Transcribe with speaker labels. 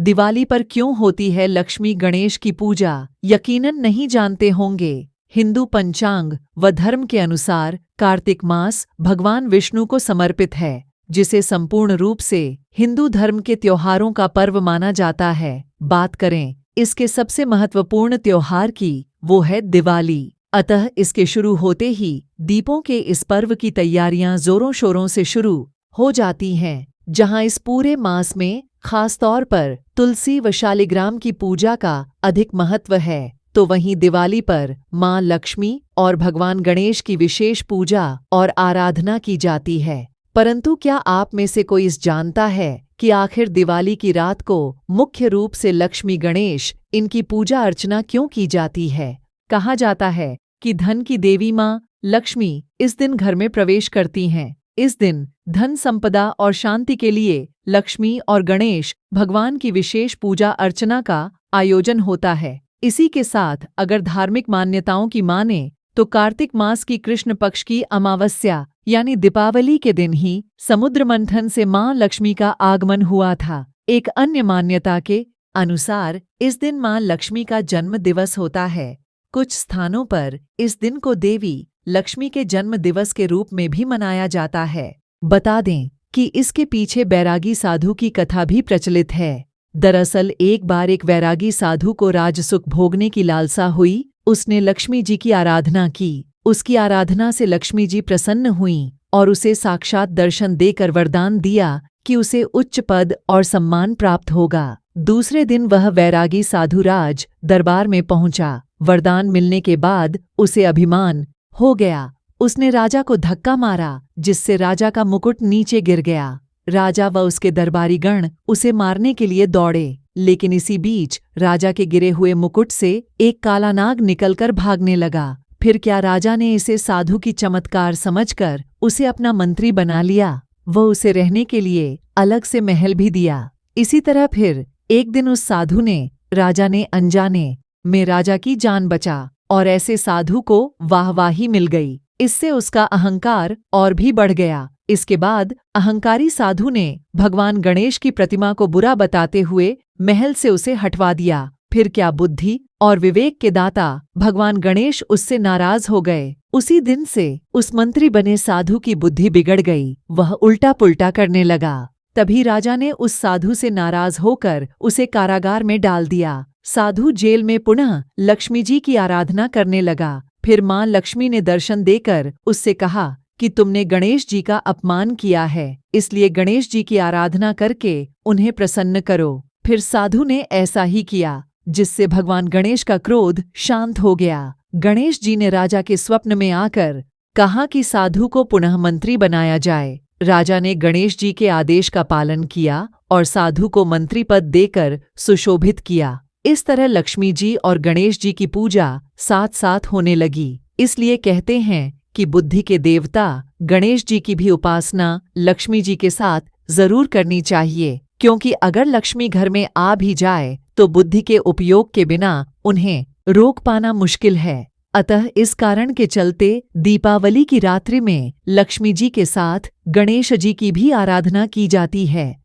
Speaker 1: दिवाली पर क्यों होती है लक्ष्मी गणेश की पूजा? यकीनन नहीं जानते होंगे। हिंदू पंचांग व धर्म के अनुसार कार्तिक मास भगवान विष्णु को समर्पित है, जिसे संपूर्ण रूप से हिंदू धर्म के त्योहारों का पर्व माना जाता है। बात करें इसके सबसे महत्वपूर्ण त्योहार की, वो है दिवाली। अतः इसके शुरू होते ही दीपों के इस पर्व की तैयारियां जोरों शोरों से शुरू हो जाती हैं, जहां इस पूरे मास में खास तौर पर तुलसी व शालिग्राम की पूजा का अधिक महत्व है, तो वहीं दिवाली पर मां लक्ष्मी और भगवान गणेश की विशेष पूजा और आराधना की जाती है। परंतु क्या आप में से कोई इस जानता है कि आखिर दिवाली की रात को मुख्य रूप से लक्ष्मी गणेश इनकी पूजा अर्चना क्यों की जाती है? कहा जाता है कि धन की देवी मां लक्ष्मी इस दिन घर में प्रवेश करती हैं। इस दिन धन संपदा और शांति के लिए लक्ष्मी और गणेश भगवान की विशेष पूजा अर्चना का आयोजन होता है। इसी के साथ अगर धार्मिक मान्यताओं की माने तो कार्तिक मास की कृष्ण पक्ष की अमावस्या यानी दीपावली के दिन ही समुद्र मंथन से मां लक्ष्मी का आगमन हुआ था। एक अन्य मान्यता के अनुसार इस दिन मां लक्ष्मी का जन्म दिवस होता है। कुछ स्थानों पर इस दिन को देवी लक्ष्मी के जन्म दिवस के रूप में भी मनाया जाता है। बता दें कि इसके पीछे बैरागी साधु की कथा भी प्रचलित है। दरअसल एक बार एक वैरागी साधु को राजसुख भोगने की लालसा हुई। उसने लक्ष्मी जी की आराधना की। उसकी आराधना से लक्ष्मी जी प्रसन्न हुईं और उसे साक्षात दर्शन देकर वरदान दिया कि उसे उच्च पद और सम्मान प्राप्त होगा। दूसरे दिन वह वैरागी साधु राज दरबार में पहुंचा। वरदान मिलने के बाद उसे अभिमान हो गया। उसने राजा को धक्का मारा, जिससे राजा का मुकुट नीचे गिर गया। राजा व उसके दरबारी गण उसे मारने के लिए दौड़े, लेकिन इसी बीच राजा के गिरे हुए मुकुट से एक काला नाग निकलकर भागने लगा। फिर क्या राजा ने इसे साधु की चमत्कार समझकर उसे अपना मंत्री बना लिया। वह उसे रहने के लिए अलग से महल भी दिया। इसी तरह फिर एक दिन उस साधु ने राजा ने अनजाने में राजा की जान बचा और ऐसे साधु को वाहवाही मिल गई। इससे उसका अहंकार और भी बढ़ गया। इसके बाद अहंकारी साधु ने भगवान गणेश की प्रतिमा को बुरा बताते हुए महल से उसे हटवा दिया। फिर क्या बुद्धि और विवेक के दाता भगवान गणेश उससे नाराज हो गए। उसी दिन से उस मंत्री बने साधु की बुद्धि बिगड़ गई। वह उल्टा पुल्टा करने लगा। तभी राजा ने उस साधु से नाराज होकर उसे कारागार में डाल दिया। साधु जेल में पुनः लक्ष्मी जी की आराधना करने लगा। फिर मां लक्ष्मी ने दर्शन देकर उससे कहा कि तुमने गणेश जी का अपमान किया है, इसलिए गणेश जी की आराधना करके उन्हें प्रसन्न करो। फिर साधु ने ऐसा ही किया, जिससे भगवान गणेश का क्रोध शांत हो गया। गणेश जी ने राजा के स्वप्न में आकर कहा कि साधु को पुनः मंत्री बनाया जाए। राजा ने गणेश जी के आदेश का पालन किया और साधु को मंत्री पद देकर सुशोभित किया। इस तरह लक्ष्मी जी और गणेश जी की पूजा साथ साथ होने लगी। इसलिए कहते हैं कि बुद्धि के देवता गणेश जी की भी उपासना लक्ष्मी जी के साथ जरूर करनी चाहिए, क्योंकि अगर लक्ष्मी घर में आ भी जाए तो बुद्धि के उपयोग के बिना उन्हें रोक पाना मुश्किल है। अतः इस कारण के चलते दीपावली की रात्रि में लक्ष्मी जी के साथ गणेश जी की भी आराधना की जाती है।